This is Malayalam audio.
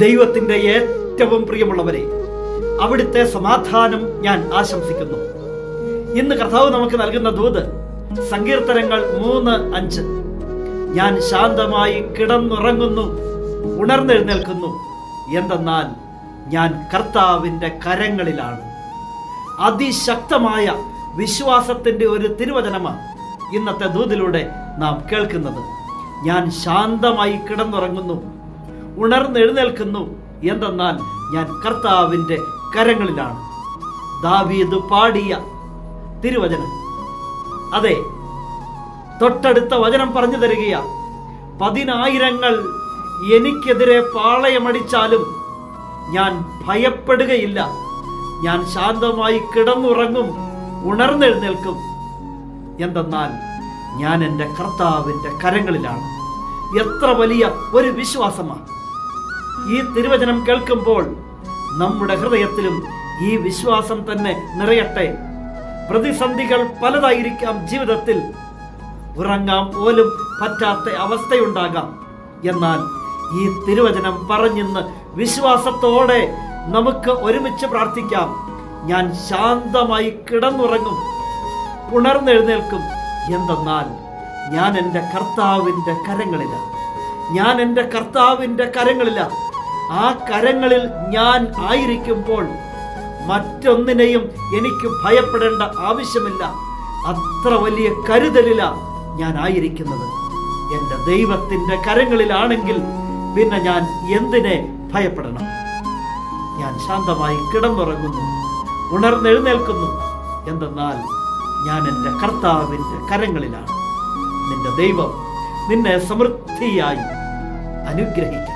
ദൈവത്തിൻ്റെ ഏറ്റവും പ്രിയമുള്ളവരെ, അവിടുത്തെ സമാധാനം ഞാൻ ആശംസിക്കുന്നു. ഇന്ന് കർത്താവ് നമുക്ക് നൽകുന്ന ദൂത് സങ്കീർത്തനങ്ങൾ 3:5. ഞാൻ ശാന്തമായി കിടന്നുറങ്ങുന്നു, ഉണർന്നെഴുന്നേൽക്കുന്നു, എന്തെന്നാൽ ഞാൻ കർത്താവിൻ്റെ കരങ്ങളിലാണ്. അതിശക്തമായ വിശ്വാസത്തിൻ്റെ ഒരു തിരുവചനമാണ് ഇന്നത്തെ ദൂതിലൂടെ നാം കേൾക്കുന്നത്. ഞാൻ ശാന്തമായി കിടന്നുറങ്ങുന്നു, ഉണർന്നെഴുന്നേൽക്കുന്നു, എന്തെന്നാൽ ഞാൻ കർത്താവിൻ്റെ കരങ്ങളിലാണ്. ദാവീദ് പാടിയ തിരുവചനം. അതെ, തൊട്ടടുത്ത വചനം പറഞ്ഞു തരികയാ. 10,000 എനിക്കെതിരെ പാളയമടിച്ചാലും ഞാൻ ഭയപ്പെടുകയില്ല. ഞാൻ ശാന്തമായി കിടന്നുറങ്ങും, ഉണർന്നെഴുന്നേൽക്കും, എന്തെന്നാൽ ഞാൻ എൻ്റെ കർത്താവിൻ്റെ കരങ്ങളിലാണ്. എത്ര വലിയ ഒരു വിശ്വാസമാണ്! ഈ തിരുവചനം കേൾക്കുമ്പോൾ നമ്മുടെ ഹൃദയത്തിലും ഈ വിശ്വാസം തന്നെ നിറയട്ടെ. പ്രതിസന്ധികൾ പലതായിരിക്കാം ജീവിതത്തിൽ. ഉറങ്ങാൻ പോലും പറ്റാത്ത അവസ്ഥയുണ്ടാകാം. എന്നാൽ ഈ തിരുവചനം പറഞ്ഞിന്ന് വിശ്വാസത്തോടെ നമുക്ക് ഒരുമിച്ച് പ്രാർത്ഥിക്കാം. ഞാൻ ശാന്തമായി കിടന്നുറങ്ങും, ഉണർന്നെഴുന്നേൽക്കും, എന്തെന്നാൽ ഞാൻ എൻ്റെ കർത്താവിൻ്റെ കരങ്ങളിലാണ്. ഞാൻ എൻ്റെ കർത്താവിൻ്റെ കരങ്ങളിലാണ്. ആ കരങ്ങളിൽ ഞാൻ ആയിരിക്കുമ്പോൾ മറ്റൊന്നിനെയും എനിക്ക് ഭയപ്പെടേണ്ട ആവശ്യമില്ല. അത്ര വലിയ കരുതലിലാണ് ഞാൻ ആയിരിക്കുന്നത്. എൻ്റെ ദൈവത്തിൻ്റെ കരങ്ങളിലാണെങ്കിൽ പിന്നെ ഞാൻ എന്തിനെ ഭയപ്പെടണം? ഞാൻ ശാന്തമായി കിടന്നുറങ്ങുന്നു, ഉണർന്നെഴുന്നേൽക്കുന്നു, എന്തെന്നാൽ ഞാൻ എൻ്റെ കർത്താവിൻ്റെ കരങ്ങളിലാണ്. നിന്റെ ദൈവം നിന്നെ സമൃദ്ധിയായി അനുഗ്രഹിക്കും.